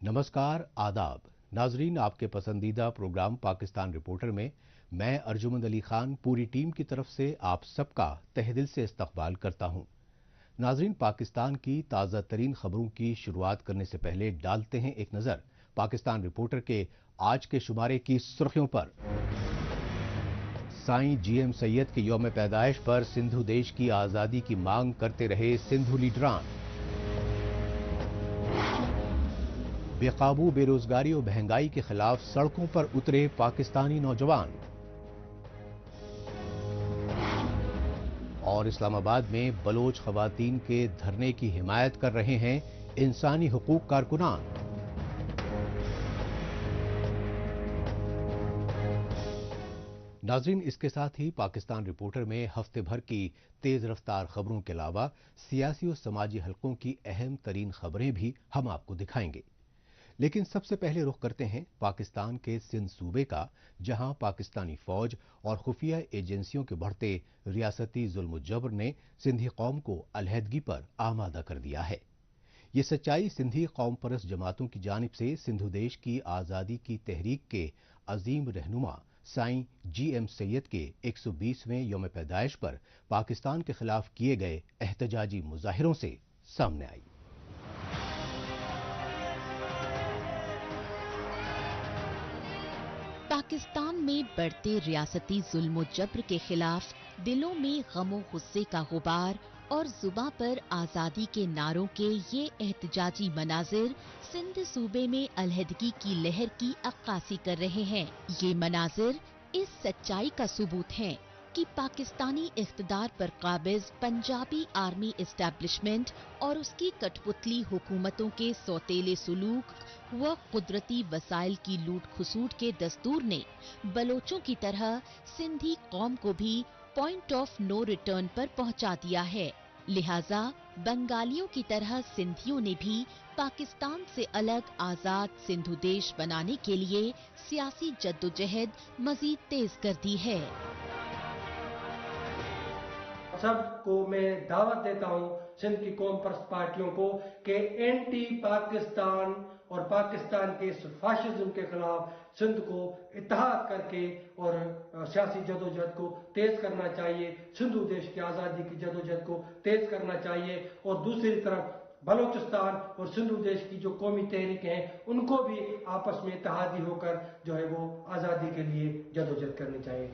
नमस्कार, आदाब। नाजरीन, आपके पसंदीदा प्रोग्राम पाकिस्तान रिपोर्टर में मैं अर्जुमंद अली खान पूरी टीम की तरफ से आप सबका तहे दिल से इस्तकबाल करता हूं। नाजरीन, पाकिस्तान की ताज़ा तरीन खबरों की शुरुआत करने से पहले डालते हैं एक नज़र पाकिस्तान रिपोर्टर के आज के शुमारे की सुर्खियों पर। साईं जीएम सैयद के यौम पैदाइश पर सिंधु देश की आज़ादी की मांग करते रहे सिंधु लीडरान। बेकाबू बेरोजगारी और महंगाई के खिलाफ सड़कों पर उतरे पाकिस्तानी नौजवान। और इस्लामाबाद में बलोच खवातीन के धरने की हिमायत कर रहे हैं इंसानी हुकूक कारकुनान। नाज़रीन, इसके साथ ही पाकिस्तान रिपोर्टर में हफ्ते भर की तेज रफ्तार खबरों के अलावा सियासी और समाजी हलकों की अहम तरीन खबरें भी हम आपको दिखाएंगे। लेकिन सबसे पहले रुख करते हैं पाकिस्तान के सिंध सूबे का, जहां पाकिस्तानी फौज और खुफिया एजेंसियों के बढ़ते रियासती जुल्म जबर ने सिंधी कौम को अलहदगी पर आमादा कर दिया है। ये सच्चाई सिंधी कौम परस्त जमातों की जानिब से सिंधु देश की आज़ादी की तहरीक के अजीम रहनुमा साईं जीएम सैयद के 120वें यौम पैदाइश पर पाकिस्तान के खिलाफ किए गए एहतजाजी मुजाहिरों से सामने आई। पाकिस्तान में बढ़ते रियासती जुल्म जबर के खिलाफ दिलों में गमो गुस्से का गुबार और जुबां पर आज़ादी के नारों के ये एहतजाजी मनाजिर सिंध सूबे में अलहदगी की लहर की अक्कासी कर रहे हैं। ये मनाजिर इस सच्चाई का सबूत हैं कि पाकिस्तानी इख्तिदार पर काबिज पंजाबी आर्मी एस्टैब्लिशमेंट और उसकी कठपुतली हुकूमतों के सौतेले सुलूक व कुदरती वसाइल की लूट खसूट के दस्तूर ने बलोचों की तरह सिंधी कौम को भी पॉइंट ऑफ नो रिटर्न पर पहुंचा दिया है। लिहाजा बंगालियों की तरह सिंधियों ने भी पाकिस्तान से अलग आजाद सिंधु देश बनाने के लिए सियासी जद्दोजहद मजीद तेज कर दी है। सबको मैं दावत देता हूं, सिंध की कौम परस्त पार्टियों को, कि एंटी पाकिस्तान और पाकिस्तान के इस फाशिज्म के खिलाफ सिंध को इत्तेहाद करके और सियासी जदोजहद को तेज करना चाहिए, सिंधु देश की आज़ादी की जदोजहद को तेज करना चाहिए। और दूसरी तरफ बलोचिस्तान और सिंधु देश की जो कौमी तहरीक हैं उनको भी आपस में इत्तेहादी होकर जो है वो आज़ादी के लिए जदोजहद करनी चाहिए।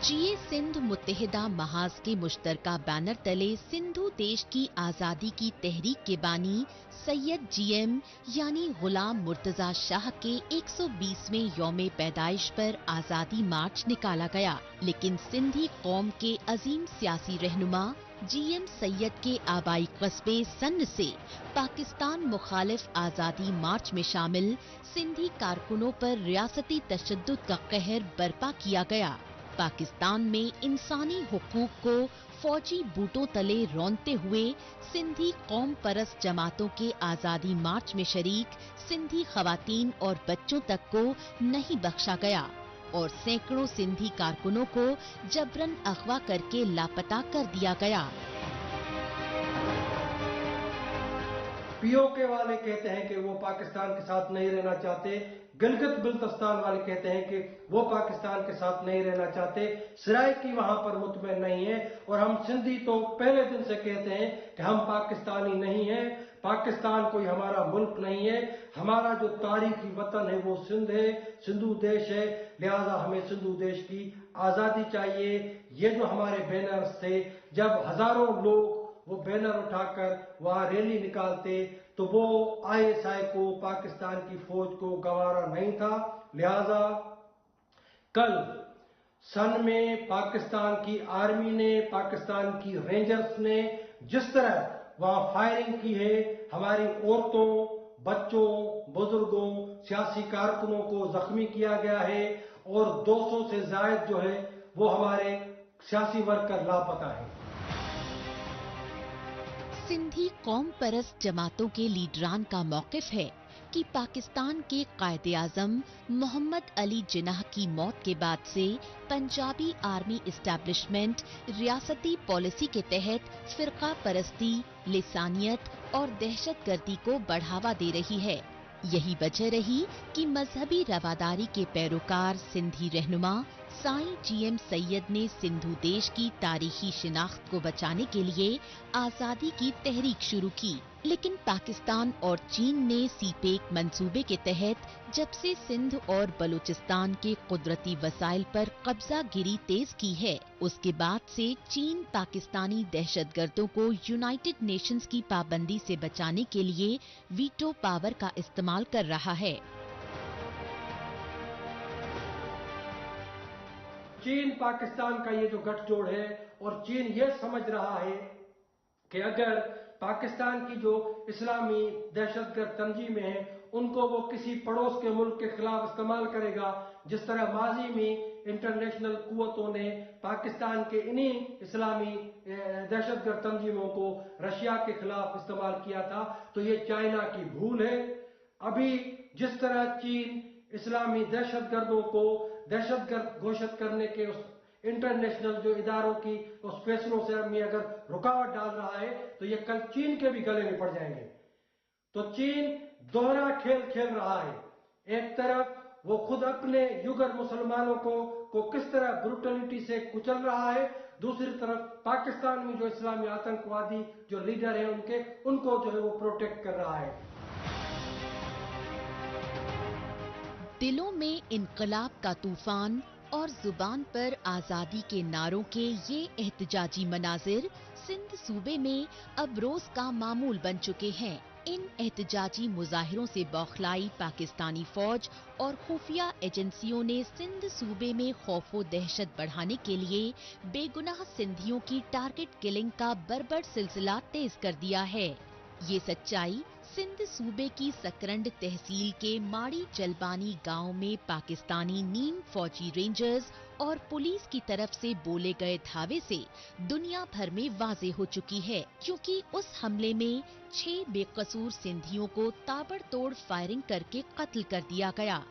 जीए सिंध मुत्तहिदा महाज के मुश्तरका बैनर तले सिंधु देश की आज़ादी की तहरीक के बानी सैयद जीएम यानी गुलाम मुर्तजा शाह के 120वें यौम पैदाइश पर आज़ादी मार्च निकाला गया। लेकिन सिंधी कौम के अजीम सियासी रहनुमा जीएम सैयद के आबाई कस्बे सन्न से पाकिस्तान मुखालिफ आज़ादी मार्च में शामिल सिंधी कारकुनों पर रियासती तशद्दुद का कहर बर्पा किया गया। पाकिस्तान में इंसानी हुकूक को फौजी बूटों तले रौंदते हुए सिंधी कौम परस्त जमातों के आज़ादी मार्च में शरीक सिंधी खवातीन और बच्चों तक को नहीं बख्शा गया और सैकड़ों सिंधी कारकुनों को जबरन अगवा करके लापता कर दिया गया। पीओके वाले कहते हैं कि वो पाकिस्तान के साथ नहीं रहना चाहते, गिलगित बिल्तिस्तान वाले कहते हैं कि वो पाकिस्तान के साथ नहीं रहना चाहते, सराइकी वहां पर मुतमईन नहीं है। और हम सिंधी तो पहले दिन से कहते हैं कि हम पाकिस्तानी नहीं हैं, पाकिस्तान कोई हमारा मुल्क नहीं है, हमारा जो तारीखी वतन है वो सिंध है, सिंधु देश है, लिहाजा हमें सिंधु देश की आज़ादी चाहिए। ये जो हमारे बैनर्स थे, जब हजारों लोग वो बैनर उठाकर वहां रैली निकालते तो वो आईएसआई को, पाकिस्तान की फौज को गवारा नहीं था। लिहाजा कल सन में पाकिस्तान की आर्मी ने, पाकिस्तान की रेंजर्स ने जिस तरह वहां फायरिंग की है, हमारी औरतों, बच्चों, बुजुर्गों, सियासी कारकुनों को जख्मी किया गया है और 200 से ज्यादा जो है वो हमारे सियासी वर्कर लापता है। सिंधी कौम परस्त जमातों के लीडरान का मौकिफ है कि पाकिस्तान के कायदे आज़म मोहम्मद अली जिन्नाह की मौत के बाद से पंजाबी आर्मी एस्टैब्लिशमेंट रियासती पॉलिसी के तहत फिरका परस्ती, लिसानियत और दहशतगर्दी को बढ़ावा दे रही है। यही वजह रही कि मजहबी रवादारी के पैरोकार सिंधी रहनुमा साईं जीएम सैयद ने सिंधु देश की तारीखी शिनाख्त को बचाने के लिए आजादी की तहरीक शुरू की। लेकिन पाकिस्तान और चीन ने सीपेक मंसूबे के तहत जब से सिंध और बलूचिस्तान के कुदरती वसाइल पर कब्जा गिरी तेज की है, उसके बाद से चीन पाकिस्तानी दहशतगर्दों को यूनाइटेड नेशंस की पाबंदी से बचाने के लिए वीटो पावर का इस्तेमाल कर रहा है। चीन पाकिस्तान का ये जो गठजोड़ है और चीन ये समझ रहा है कि अगर पाकिस्तान की जो इस्लामी दहशतगर्द तंजीमें हैं उनको वो किसी पड़ोस के मुल्क के खिलाफ इस्तेमाल करेगा, जिस तरह माजी में इंटरनेशनल कुव्वतों ने पाकिस्तान के इन्हीं इस्लामी दहशतगर्द तंजीमों को रशिया के खिलाफ इस्तेमाल किया था, तो ये चाइना की भूल है। अभी जिस तरह चीन इस्लामी दहशतगर्दों को दहशतगर्द घोषित करने के उस इंटरनेशनल जो इदारों की उस फैसलों से में अगर रुकावट डाल रहा है, तो ये कल चीन के भी गले में पड़ जाएंगे। तो चीन दोहरा खेल खेल रहा है। एक तरफ वो खुद अपने युगर मुसलमानों को किस तरह ब्रूटलिटी से कुचल रहा है, दूसरी तरफ पाकिस्तान में जो इस्लामी आतंकवादी जो लीडर है उनको जो है वो प्रोटेक्ट कर रहा है। दिलों में इनकलाब का तूफान और जुबान पर आजादी के नारों के ये एहतजाजी मनाजिर सिंध सूबे में अब रोज का मामूल बन चुके हैं। इन एहतजाजी मुजाहिरों से बौखलाई पाकिस्तानी फौज और खुफिया एजेंसियों ने सिंध सूबे में खौफो दहशत बढ़ाने के लिए बेगुनाह सिंधियों की टारगेट किलिंग का बर्बर सिलसिला तेज कर दिया है। ये सच्चाई सिंध सूबे की सकरंड तहसील के माड़ी चलबानी गांव में पाकिस्तानी नीम फौजी रेंजर्स और पुलिस की तरफ से बोले गए धावे से दुनिया भर में वाज़ेह हो चुकी है, क्योंकि उस हमले में 6 बेकसूर सिंधियों को ताबड़तोड़ फायरिंग करके कत्ल कर दिया गया।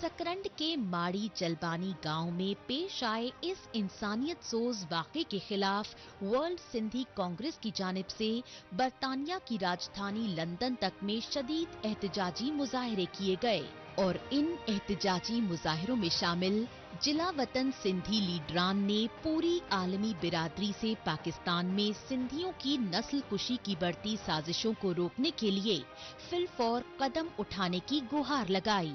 सकरंड के माड़ी चलबानी गांव में पेश आए इस इंसानियत सोज वाक़े के खिलाफ वर्ल्ड सिंधी कांग्रेस की जानिब से बरतानिया की राजधानी लंदन तक में शदीद एहतजाजी मुजाहरे किए गए और इन एहतजाजी मुजाहरों में शामिल जिला वतन सिंधी लीडरान ने पूरी आलमी बिरादरी से पाकिस्तान में सिंधियों की नस्ल कुशी की बढ़ती साजिशों को रोकने के लिए फिलफौर कदम उठाने की गुहार लगाई।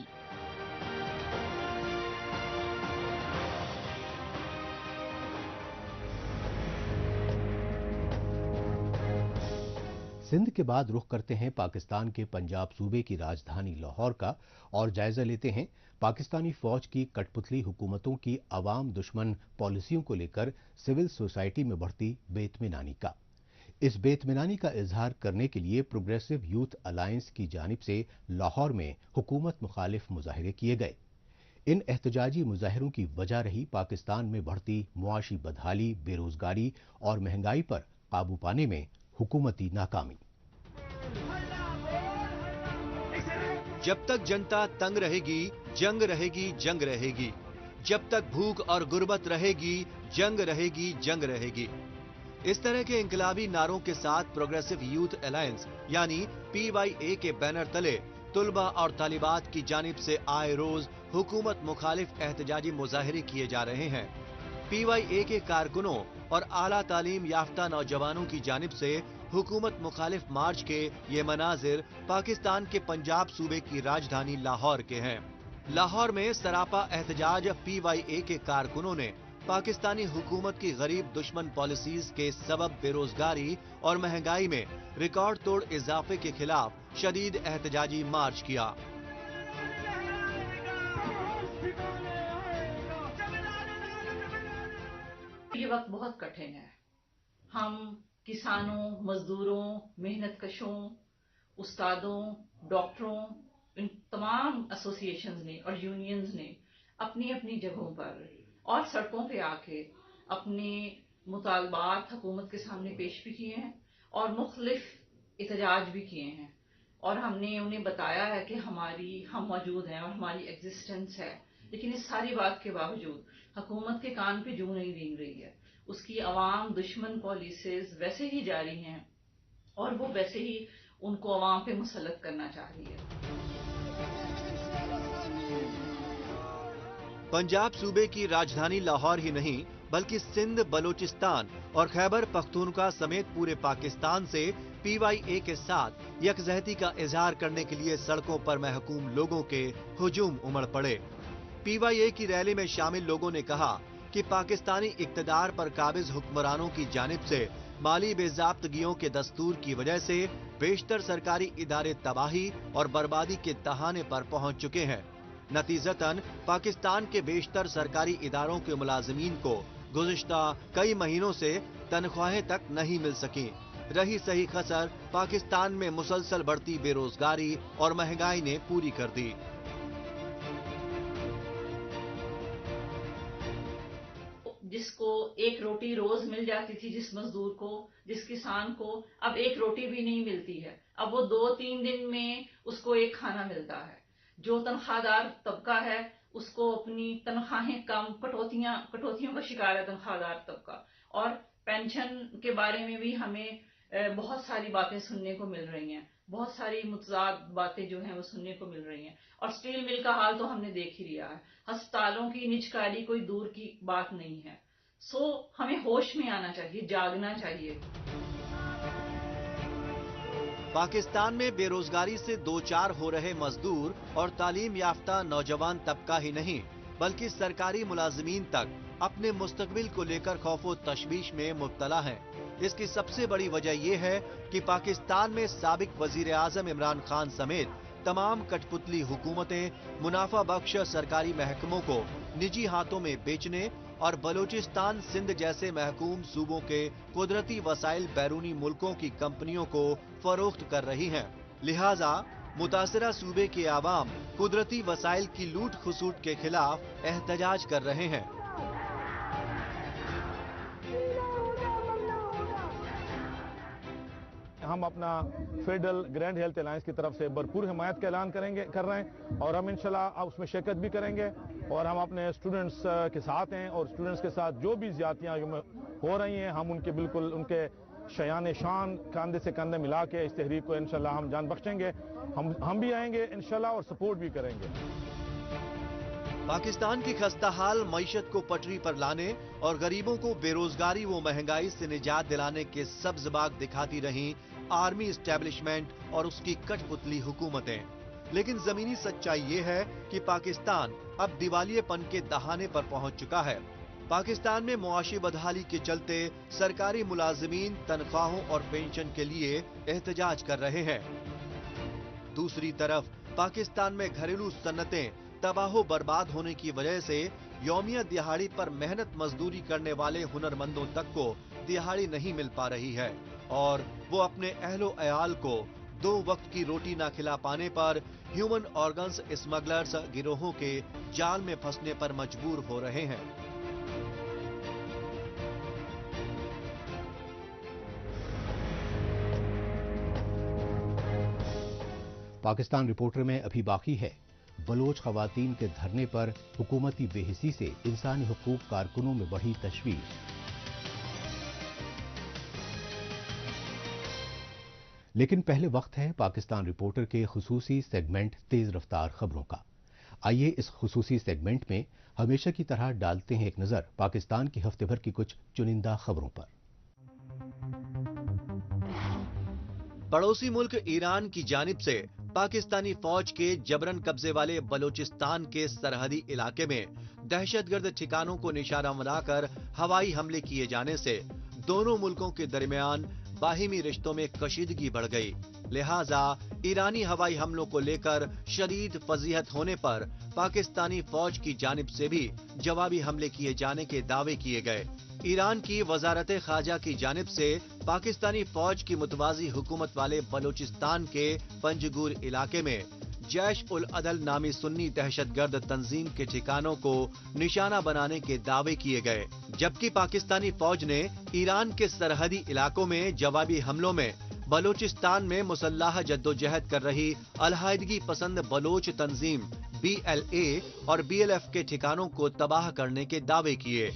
सिंध के बाद रुख करते हैं पाकिस्तान के पंजाब सूबे की राजधानी लाहौर का और जायजा लेते हैं पाकिस्तानी फौज की कठपुतली हुकूमतों की अवाम दुश्मन पॉलिसियों को लेकर सिविल सोसाइटी में बढ़ती बेइत्मीनानी का। इस बेइत्मीनानी का इजहार करने के लिए प्रोग्रेसिव यूथ अलायंस की जानिब से लाहौर में हुकूमत मुखालिफ मुजाहिरे किए गए। इन एहतजाजी मुजाहिरों की वजह रही पाकिस्तान में बढ़ती मुआशी बदहाली, बेरोजगारी और महंगाई पर काबू पाने में हुकूमती नाकामी। जब तक जनता तंग रहेगी, जंग रहेगी, जंग रहेगी। जब तक भूख और गुर्बत रहेगी, जंग रहेगी, जंग रहेगी। इस तरह के इंकलाबी नारों के साथ प्रोग्रेसिव यूथ अलायंस यानी PYA के बैनर तले तुलबा और तालिबात की जानिब से आए रोज हुकूमत मुखालिफ एहतजाजी मुजाहिरे किए जा रहे हैं। PYA के कारकुनों और आला तालीम याफ्ता नौजवानों की जानिब से हुकूमत मुखालिफ मार्च के ये मनाजिर पाकिस्तान के पंजाब सूबे की राजधानी लाहौर के हैं। लाहौर में सरापा एहतजाज PYA के कारकुनों ने पाकिस्तानी हुकूमत की गरीब दुश्मन पॉलिसीज के सबब बेरोजगारी और महंगाई में रिकॉर्ड तोड़ इजाफे के खिलाफ शदीद एहतजाजी मार्च किया। ये वक्त बहुत कठिन है। हम किसानों, मजदूरों, मेहनत कशों, उस्तादों, डॉक्टरों, इन तमाम एसोसिएशंस ने और यूनियंस ने अपनी अपनी जगहों पर और सड़कों पे आके अपने मुतालबात हुकूमत के सामने पेश भी किए हैं और मुख्तलिफ एहतजाज भी किए हैं और हमने उन्हें बताया है कि हम मौजूद हैं और हमारी एग्जिस्टेंस है। लेकिन इस सारी बात के बावजूद हुकूमत के कान पे जूं नहीं रेंग रही है। उसकी अवाम दुश्मन पॉलिसीज वैसे ही जारी हैं और वो वैसे ही उनको अवाम पे मुसल्लत करना चाह रही है। पंजाब सूबे की राजधानी लाहौर ही नहीं बल्कि सिंध, बलोचिस्तान और खैबर पख्तूनख्वा समेत पूरे पाकिस्तान से PYA के साथ यकजहती का इजहार करने के लिए सड़कों पर महकूम लोगों के हुजूम उमड़ पड़े। PYA की रैली में शामिल लोगों ने कहा कि पाकिस्तानी इक्तदार पर काबिज हुक्मरानों की जानिब से माली बेज़ाब्तगियों के दस्तूर की वजह से बेशतर सरकारी इदारे तबाही और बर्बादी के तहाने पर पहुंच चुके हैं। नतीजतन पाकिस्तान के बेशतर सरकारी इदारों के मुलाजिमीन को गुज़िश्ता कई महीनों से तनख्वाहें तक नहीं मिल सकी। रही सही खसर पाकिस्तान में मुसलसल बढ़ती बेरोजगारी और महंगाई ने पूरी कर दी। जिसको एक रोटी रोज मिल जाती थी, जिस मजदूर को, जिस किसान को, अब एक रोटी भी नहीं मिलती है। अब वो 2-3 दिन में उसको एक खाना मिलता है। जो तनख्वाहदार तबका है उसको अपनी तनख्वाहें कम, कटौतियों का शिकार है तनख्वाहदार तबका। और पेंशन के बारे में भी हमें बहुत सारी बातें सुनने को मिल रही हैं, बहुत सारी मुतजाद बातें जो हैं वो सुनने को मिल रही हैं। और स्टील मिल का हाल तो हमने देख ही लिया है। अस्पतालों की निजकारी कोई दूर की बात नहीं है। हमें होश में आना चाहिए, जागना चाहिए। पाकिस्तान में बेरोजगारी से दो चार हो रहे मजदूर और तालीम याफ्ता नौजवान तबका ही नहीं बल्कि सरकारी मुलाजिमीन तक अपने मुस्तकबिल को लेकर खौफो तशवीश में मुब्तला हैं। इसकी सबसे बड़ी वजह यह है कि पाकिस्तान में साबिक वजीर आजम इमरान खान समेत तमाम कठपुतली हुकूमतें मुनाफा बख्श सरकारी महकमों को निजी हाथों में बेचने और बलोचिस्तान, सिंध जैसे महकूम सूबों के कुदरती वसाइल बैरूनी मुल्कों की कंपनियों को फरोख्त कर रही हैं। लिहाजा मुतासरा सूबे के आवाम कुदरती वसाइल की लूट खसूट के खिलाफ एहतजाज कर रहे हैं। हम अपना फेडरल ग्रैंड हेल्थ अलायंस की तरफ से भरपूर हिमायत का ऐलान कर रहे हैं और हम इंशाल्लाह उसमें शिरकत भी करेंगे। और हम अपने स्टूडेंट्स के साथ हैं और स्टूडेंट्स के साथ जो भी ज्यादतियाँ हो रही हैं हम उनके बिल्कुल उनके शयान शान कंधे से कंधे मिला के इस तहरीक को इंशाल्लाह हम जान बख्शेंगे। हम भी आएंगे इंशाल्लाह और सपोर्ट भी करेंगे। पाकिस्तान की खस्ता हाल मईशत को पटरी पर लाने और गरीबों को बेरोजगारी व महंगाई से निजात दिलाने के सब्ज बाग दिखाती रहीं आर्मी इस्टेब्लिशमेंट और उसकी कठपुतली हुकूमतें। लेकिन जमीनी सच्चाई ये है कि पाकिस्तान अब दिवालियेपन के दहाने पर पहुंच चुका है। पाकिस्तान में मुआशी बदहाली के चलते सरकारी मुलाजिमीन तनख्वाहों और पेंशन के लिए एहतजाज कर रहे हैं। दूसरी तरफ पाकिस्तान में घरेलू सन्नतें तबाहो बर्बाद होने की वजह से यौमिया दिहाड़ी पर मेहनत मजदूरी करने वाले हुनरमंदों तक को दिहाड़ी नहीं मिल पा रही है और वो अपने अहलो अयाल को 2 वक्त की रोटी ना खिला पाने पर ह्यूमन ऑर्गन्स स्मगलर्स गिरोहों के जाल में फंसने पर मजबूर हो रहे हैं। पाकिस्तान रिपोर्टर में अभी बाकी है बलोच खवातीन के धरने पर हुकूमती बेहिसी से इंसानी हुकूक कारकुनों में बढ़ी तशवीश। लेकिन पहले वक्त है पाकिस्तान रिपोर्टर के खुसूसी सेगमेंट तेज रफ्तार खबरों का। आइए इस खुसूसी सेगमेंट में हमेशा की तरह डालते हैं एक नजर पाकिस्तान की हफ्ते भर की कुछ चुनिंदा खबरों पर। पड़ोसी मुल्क ईरान की जानिब से पाकिस्तानी फौज के जबरन कब्जे वाले बलोचिस्तान के सरहदी इलाके में दहशतगर्द ठिकानों को निशाना बनाकर हवाई हमले किए जाने से दोनों मुल्कों के दरमियान बाहिमी रिश्तों में कशीदगी बढ़ गई। लिहाजा ईरानी हवाई हमलों को लेकर शदीद फजीहत होने पर पाकिस्तानी फौज की जानिब से भी जवाबी हमले किए जाने के दावे किए गए। ईरान की वजारत खारजा की जानिब से पाकिस्तानी फौज की मुतवाजी हुकूमत वाले बलोचिस्तान के पंजगुर इलाके में जैश उल अदल नामी सुन्नी दहशतगर्द तंजीम के ठिकानों को निशाना बनाने के दावे किए गए, जबकि पाकिस्तानी फौज ने ईरान के सरहदी इलाकों में जवाबी हमलों में बलोचिस्तान में मुसल्लाह जद्दोजहद कर रही अलहायदगी पसंद बलोच तंजीम BLA और BLF के ठिकानों को तबाह करने के दावे किए।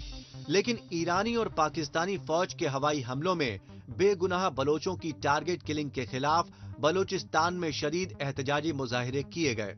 लेकिन ईरानी और पाकिस्तानी फौज के हवाई हमलों में बेगुनाह बलोचों की टारगेट किलिंग के खिलाफ बलोचिस्तान में शदीद एहतजाजी मुजाहिरे किए गए।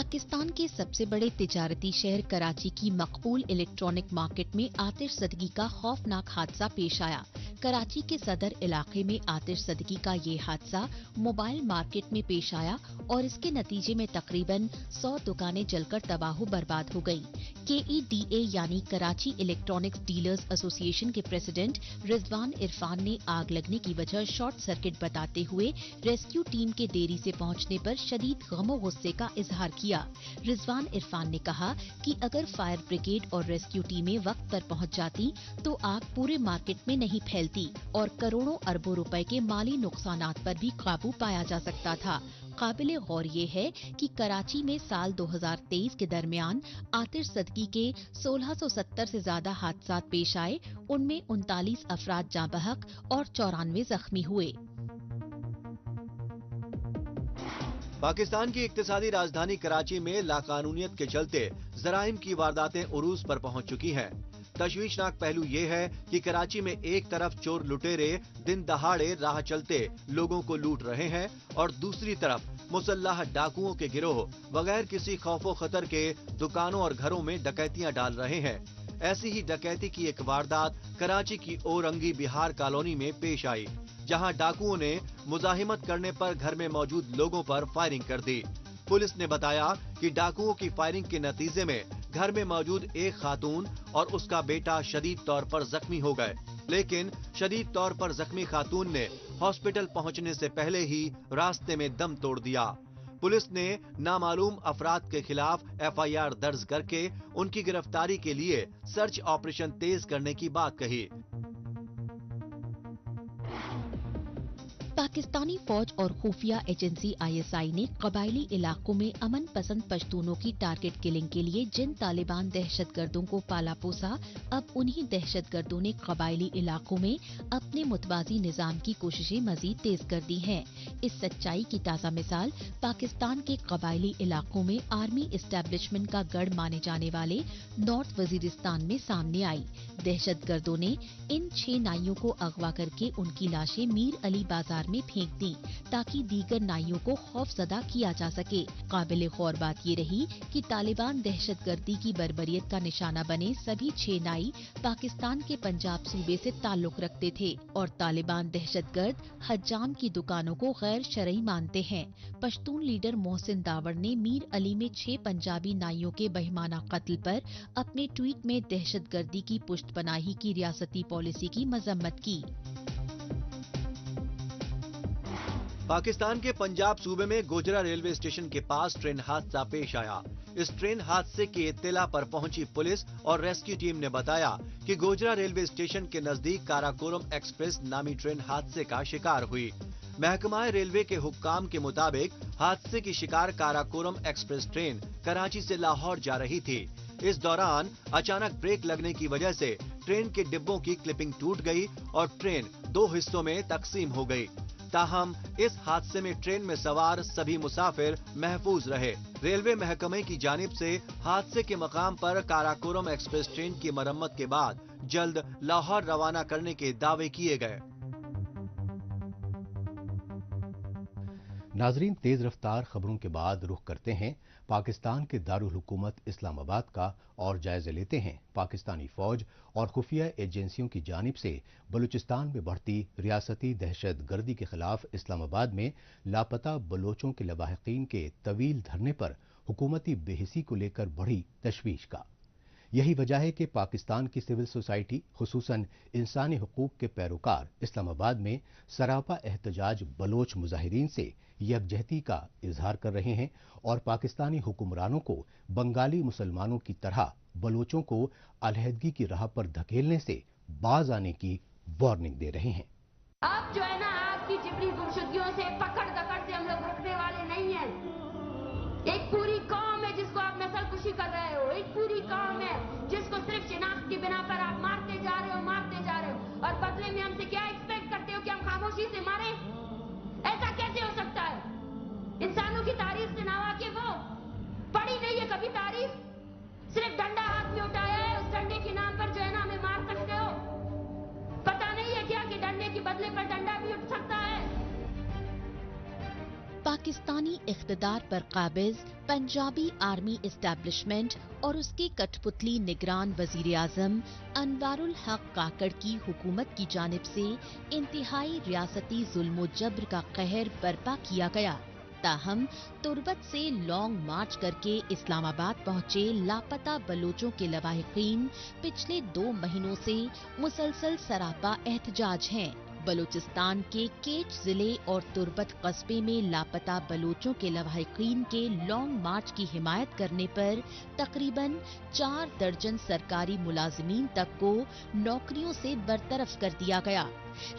पाकिस्तान के सबसे बड़े तिजारती शहर कराची की मकबूल इलेक्ट्रॉनिक मार्केट में आतिशज़दगी का खौफनाक हादसा पेश आया। कराची के सदर इलाके में आतिशज़दगी का ये हादसा मोबाइल मार्केट में पेश आया और इसके नतीजे में तकरीबन 100 दुकानें जलकर तबाह बर्बाद हो गयी। KEDA यानी कराची इलेक्ट्रॉनिक्स डीलर्स एसोसिएशन के प्रेसिडेंट रिजवान इरफान ने आग लगने की वजह शॉर्ट सर्किट बताते हुए रेस्क्यू टीम के देरी से पहुंचने पर शदीद गम और गुस्से का इजहार किया। रिजवान इरफान ने कहा कि अगर फायर ब्रिगेड और रेस्क्यू टीमें वक्त पर पहुंच जाती तो आग पूरे मार्केट में नहीं फैलती और करोड़ों अरबों रुपए के माली नुकसानात पर भी काबू पाया जा सकता था। काबिले गौर ये है कि कराची में साल 2023 के दरमियान आतिशज़दगी के 1670 से ज्यादा हादसात पेश आए, उनमें 39 अफराद जाँ बहक और 94 जख्मी हुए। पाकिस्तान की इक्तिसादी राजधानी कराची में लाकानूनियत के चलते जराइम की वारदातें उरूज पर पहुंच चुकी हैं। तशवीशनाक पहलू ये है कि कराची में एक तरफ चोर लुटेरे दिन दहाड़े राह चलते लोगों को लूट रहे हैं और दूसरी तरफ मुसल्लाह डाकुओं के गिरोह बगैर किसी खौफो खतर के दुकानों और घरों में डकैतियां डाल रहे हैं। ऐसी ही डकैती की एक वारदात कराची की ओरंगी बिहार कॉलोनी में पेश आई, जहां डाकुओं ने मुजाहिमत करने पर घर में मौजूद लोगों पर फायरिंग कर दी। पुलिस ने बताया कि डाकुओं की फायरिंग के नतीजे में घर में मौजूद एक खातून और उसका बेटा शदीद तौर पर जख्मी हो गए, लेकिन शदीद तौर पर जख्मी खातून ने हॉस्पिटल पहुंचने से पहले ही रास्ते में दम तोड़ दिया। पुलिस ने नामालूम अफराद के खिलाफ FIR दर्ज करके उनकी गिरफ्तारी के लिए सर्च ऑपरेशन तेज करने की बात कही। पाकिस्तानी फौज और खुफिया एजेंसी ISI ने कबायली इलाकों में अमन पसंद पश्तूनों की टारगेट किलिंग के लिए जिन तालिबान दहशतगर्दों को पाला पोसा, अब उन्हीं दहशतगर्दों ने कबायली इलाकों में अपने मुतवाजी निजाम की कोशिशें मजीद तेज कर दी हैं। इस सच्चाई की ताज़ा मिसाल पाकिस्तान के कबायली इलाकों में आर्मी एस्टेब्लिशमेंट का गढ़ माने जाने वाले नॉर्थ वजीरिस्तान में सामने आई। दहशतगर्दों ने इन 6 नाइयों को अगवा करके उनकी लाशें मीर अली बाजार में फेंक दी ताकि दीगर नाइयों को खौफजदा किया जा सके। काबिले गौर बात ये रही कि तालिबान दहशतगर्दी की बर्बरियत का निशाना बने सभी 6 नाई पाकिस्तान के पंजाब सूबे से ताल्लुक रखते थे और तालिबान दहशतगर्द हज्जाम की दुकानों को गैर शरई मानते हैं। पश्तून लीडर मोहसिन दावर ने मीर अली में 6 पंजाबी नाइयों के बहिमाना कत्ल पर अपने ट्वीट में दहशतगर्दी की पुष्टपनाही की रियासती पॉलिसी की मजम्मत की। पाकिस्तान के पंजाब सूबे में गोजरा रेलवे स्टेशन के पास ट्रेन हादसा पेश आया। इस ट्रेन हादसे की इत्तला पर पहुंची पुलिस और रेस्क्यू टीम ने बताया कि गोजरा रेलवे स्टेशन के नजदीक काराकोरम एक्सप्रेस नामी ट्रेन हादसे का शिकार हुई। महकमा रेलवे के हुक्काम के मुताबिक हादसे की शिकार काराकोरम एक्सप्रेस ट्रेन कराची से लाहौर जा रही थी। इस दौरान अचानक ब्रेक लगने की वजह से ट्रेन के डिब्बों की क्लिपिंग टूट गई और ट्रेन 2 हिस्सों में तकसीम हो गई। ताहम इस हादसे में ट्रेन में सवार सभी मुसाफिर महफूज रहे। रेलवे महकमे की जानिब से हादसे के मकाम पर काराकोरम एक्सप्रेस ट्रेन की मरम्मत के बाद जल्द लाहौर रवाना करने के दावे किए गए। नाजरीन, तेज रफ्तार खबरों के बाद रुख करते हैं पाकिस्तान के दारुल हुकूमत इस्लामाबाद का और जायजे लेते हैं पाकिस्तानी फौज और खुफिया एजेंसियों की जानिब से बलूचिस्तान में बढ़ती रियासती दहशत गर्दी के खिलाफ इस्लामाबाद में लापता बलोचों के लवाहिकीन के तवील धरने पर हुकूमती बेहिसी को लेकर बढ़ी तशवीश का। यही वजह है कि पाकिस्तान की सिविल सोसाइटी खुसूसन इंसानी हुकूक के पैरोकार इस्लामाबाद में सरापा एहतजाज बलोच मुजाहिरीन से यकजहती का इजहार कर रहे हैं और पाकिस्तानी हुक्मरानों को बंगाली मुसलमानों की तरह बलोचों को अलहदगी की राह पर धकेलने से बाज आने की वार्निंग दे रहे हैं। अब जो है ना, आपकी जिबरी गुमशुदगियों से पकड़ दकड़ से हम लोग हटने वाले नहीं हैं। एक पूरी कौम है जिसको आप नस्ल कुशी कर रहे हो, एक पूरी कौम है जिसको सिर्फ शिनाख्त की बिना पर आप मारते जा रहे हो और बदले में हमसे क्या एक्सपेक्ट करते हो कि हम खामोशी से मारे? ऐसा कैसे हो सकता है? इंसानों की तारीफ से नावा के वो पढ़ी नहीं है कभी तारीफ, सिर्फ डंडा हाथ में उठाया है, उस डंडे के नाम पर जो है ना हमें मार सकते हो। पता नहीं है क्या कि डंडे के बदले पर डंडा भी उठ सकता है। पाकिस्तानी इख्तिदार पर काबिज पंजाबी आर्मी एस्टैब्लिशमेंट और उसके कठपुतली निगरान वजीर आजम अनवारुल हक काकड़ की हुकूमत की जानिब से इंतहाई रियासती जुल्म जब्र का कहर बर्पा किया गया। ताहम तुर्बत से लॉन्ग मार्च करके इस्लामाबाद पहुंचे लापता बलोचों के लवाहिकीन पिछले 2 महीनों से मुसलसल सरापा एहतजाज हैं। बलूचिस्तान के केच जिले और तुर्बत कस्बे में लापता बलोचों के लवाहिकीन के लॉन्ग मार्च की हिमायत करने पर तकरीबन 4 दर्जन सरकारी मुलाजिमीन तक को नौकरियों से बरतरफ कर दिया गया।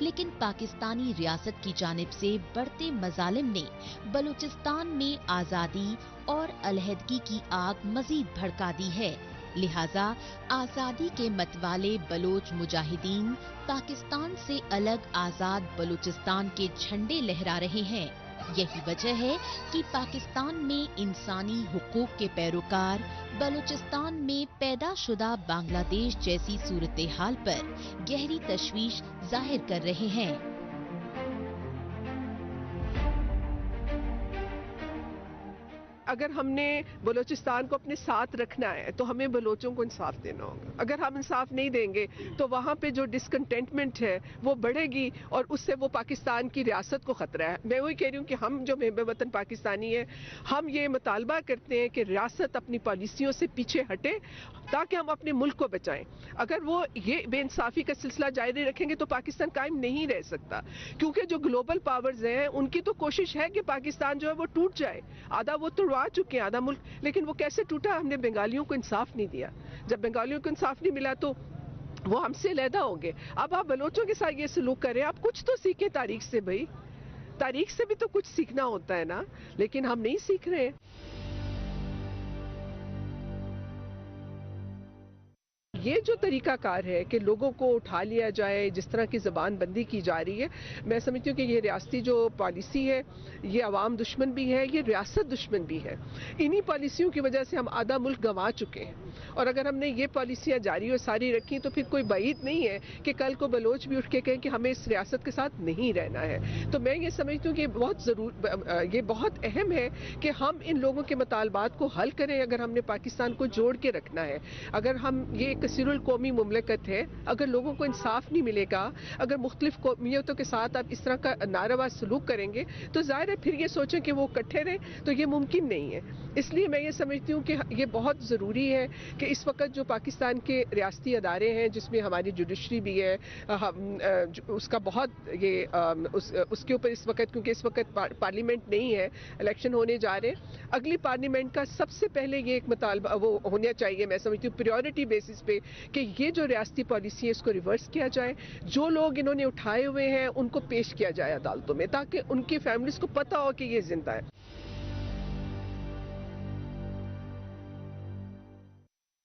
लेकिन पाकिस्तानी रियासत की जानिब से बढ़ते मजालिम ने बलूचिस्तान में आजादी और अलहदगी की आग मजीद भड़का दी है। लिहाजा आजादी के मतवाले बलोच मुजाहिदीन पाकिस्तान से अलग आजाद बलूचिस्तान के झंडे लहरा रहे हैं। यही वजह है कि पाकिस्तान में इंसानी हुकूक के पैरोकार बलूचिस्तान में पैदाशुदा बांग्लादेश जैसी सूरत हाल पर गहरी तशवीश जाहिर कर रहे हैं। अगर हमने बलूचिस्तान को अपने साथ रखना है तो हमें बलोचों को इंसाफ देना होगा। अगर हम इंसाफ नहीं देंगे तो वहाँ पे जो डिसकंटेंटमेंट है वो बढ़ेगी और उससे वो पाकिस्तान की रियासत को खतरा है। मैं वही कह रही हूँ कि हम जो महब वतन पाकिस्तानी है, हम ये मुतालबा करते हैं कि रियासत अपनी पॉलिसियों से पीछे हटे ताकि हम अपने मुल्क को बचाएं। अगर वो ये बेइंसाफी का सिलसिला जारी रखेंगे तो पाकिस्तान कायम नहीं रह सकता, क्योंकि जो ग्लोबल पावर्स हैं उनकी तो कोशिश है कि पाकिस्तान जो है वो टूट जाए। आधा वो तुड़वा चुके हैं, आधा मुल्क, लेकिन वो कैसे टूटा? हमने बंगालियों को इंसाफ नहीं दिया। जब बंगालियों को इंसाफ नहीं मिला तो वो हमसे अलहदा होंगे। अब आप बलोचों के साथ ये सलूक करें, आप कुछ तो सीखें तारीख से। भाई तारीख से भी तो कुछ सीखना होता है ना, लेकिन हम नहीं सीख रहे हैं। ये जो तरीकाकार है कि लोगों को उठा लिया जाए, जिस तरह की ज़बान बंदी की जा रही है, मैं समझती हूँ कि ये रियासती जो पॉलिसी है ये अवाम दुश्मन भी है, ये रियासत दुश्मन भी है। इन्हीं पॉलिसियों की वजह से हम आधा मुल्क गंवा चुके हैं और अगर हमने ये पॉलिसियाँ जारी और सारी रखी तो फिर कोई बात नहीं है कि कल को बलोच भी उठ के कहें कि हमें इस रियासत के साथ नहीं रहना है। तो मैं ये समझती हूँ कि ये बहुत अहम है कि हम इन लोगों के मुतालबात को हल करें। अगर हमने पाकिस्तान को जोड़ के रखना है, अगर हम ये कसीरुल कौमी मुमलकत है, अगर लोगों को इंसाफ नहीं मिलेगा, अगर मुख्तलिफ कौमियतों के साथ आप इस तरह का नारावा सलूक करेंगे तो जाहिर है फिर ये सोचें कि वो इकट्ठे रहें, तो ये मुमकिन नहीं है। इसलिए मैं ये समझती हूँ कि ये बहुत ज़रूरी है कि इस वक्त जो पाकिस्तान के रियासती अदारे हैं, जिसमें हमारी जुडिशरी भी है, उसका बहुत ये उसके ऊपर इस वक्त, क्योंकि इस वक्त पार्लियामेंट नहीं है, इलेक्शन होने जा रहे हैं, अगली पार्लियामेंट का सबसे पहले ये एक मुतालबा वो होना चाहिए, मैं समझती हूँ प्रायोरिटी बेसिस पे, कि ये जो रियासती पॉलिसी है इसको रिवर्स किया जाए। जो लोग इन्होंने उठाए हुए हैं उनको पेश किया जाए अदालतों में, ताकि उनकी फैमिलीज को पता हो कि ये जिंदा है।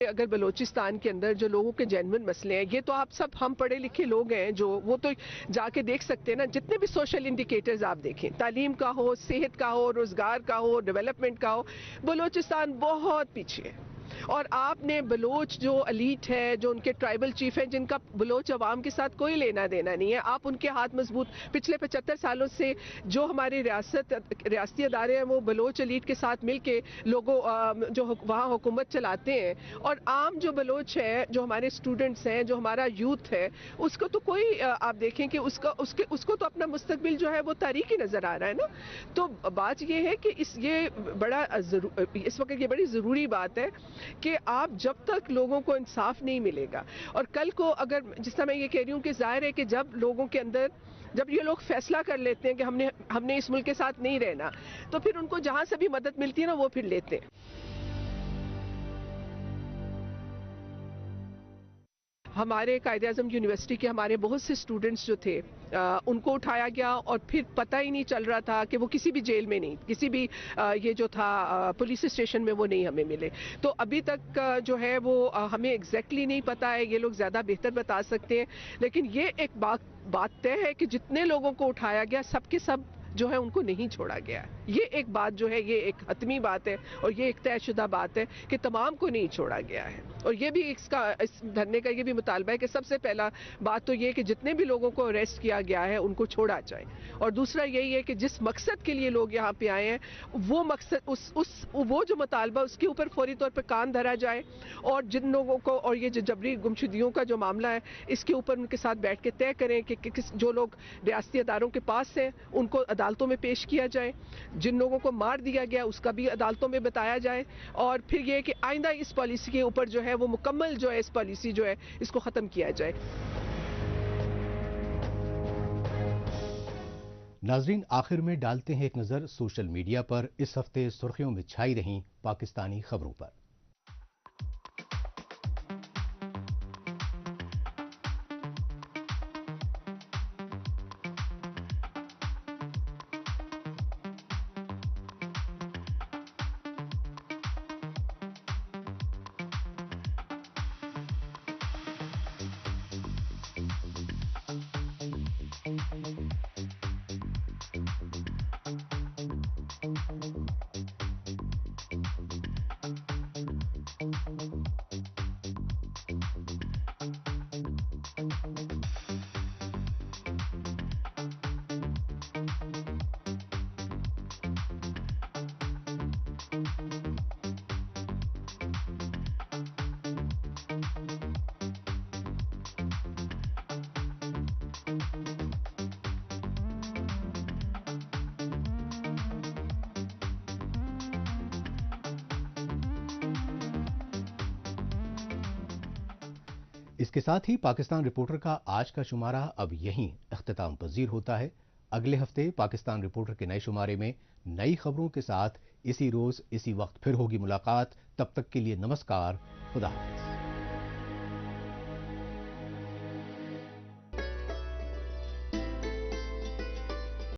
अगर बलूचिस्तान के अंदर जो लोगों के जेन्युइन मसले हैं, ये तो आप सब हम पढ़े लिखे लोग हैं जो वो तो जाके देख सकते हैं ना। जितने भी सोशल इंडिकेटर्स आप देखें, तालीम का हो, सेहत का हो, रोजगार का हो, डेवलपमेंट का हो, बलूचिस्तान बहुत पीछे है। और आपने बलोच जो एलीट है, जो उनके ट्राइबल चीफ हैं, जिनका बलोच अवाम के साथ कोई लेना देना नहीं है, आप उनके हाथ मजबूत, पिछले 75 सालों से जो हमारे रियासती अदारे हैं वो बलोच एलीट के साथ मिलके लोगों जो वहाँ हुकूमत चलाते हैं। और आम जो बलोच है, जो हमारे स्टूडेंट्स हैं, जो हमारा यूथ है, उसको तो कोई आप देखें कि उसको तो अपना मुस्तकबिल जो है वो तारीकी नजर आ रहा है ना। तो बात ये है कि इस वक्त ये बड़ी ज़रूरी बात है कि आप जब तक लोगों को इंसाफ नहीं मिलेगा, और कल को अगर, जिस तरह मैं ये कह रही हूँ कि जाहिर है कि जब लोगों के अंदर, जब ये लोग फैसला कर लेते हैं कि हमने इस मुल्क के साथ नहीं रहना, तो फिर उनको जहां से भी मदद मिलती है ना वो फिर लेते हैं। हमारे कायदे-ए-आज़म यूनिवर्सिटी के हमारे बहुत से स्टूडेंट्स जो थे, उनको उठाया गया और फिर पता ही नहीं चल रहा था कि वो किसी भी जेल में नहीं, किसी भी ये जो था पुलिस स्टेशन में वो नहीं हमें मिले। तो अभी तक जो है वो हमें एग्जैक्टली नहीं पता है, ये लोग ज़्यादा बेहतर बता सकते हैं। लेकिन ये एक बात तय है कि जितने लोगों को उठाया गया, सब के सब जो है उनको नहीं छोड़ा गया है। یہ ایک بات جو ہے یہ ایک حتمی بات ہے اور یہ ایک طے شدہ بات ہے کہ تمام کو نہیں چھوڑا گیا ہے. اور یہ بھی اس دھرنے کا یہ بھی مطالبہ ہے کہ سب سے پہلا بات تو یہ کہ جتنے بھی لوگوں کو اریسٹ کیا گیا ہے ان کو چھوڑا جائے. اور دوسرا یہی ہے کہ جس مقصد کے لیے لوگ یہاں پہ آئے ہیں وہ مقصد وہ جو مطالبہ اس کے اوپر فوری طور پہ کان دھرا جائے. اور جن لوگوں کو اور یہ جو جبری گمشدگیوں کا جو معاملہ ہے اس کے اوپر ان کے ساتھ بیٹھ کے طے کریں کہ جو لوگ ریاستی اداروں کے پاس ہیں ان کو عدالتوں میں پیش کیا جائے. جن لوگوں کو مار دیا گیا اس کا بھی عدالتوں میں بتایا جائے. اور پھر یہ کہ آئندہ اس پالیسی کے اوپر جو ہے وہ مکمل جو ہے اس پالیسی جو ہے اس کو ختم کیا جائے. ناظرین، آخر میں ڈالتے ہیں ایک نظر سوشل میڈیا پر اس ہفتے سرخیوں میں چھائی رہیں پاکستانی خبروں پر. اس کے ساتھ ہی پاکستان رپورٹر کا آج کا شمارہ اب یہیں اختتام پذیر ہوتا ہے. اگلے ہفتے پاکستان رپورٹر کے نئے شمارے میں نئی خبروں کے ساتھ اسی روز اسی وقت پھر ہوگی ملاقات. تب تک کے لیے نمسکار، خدا حافظ.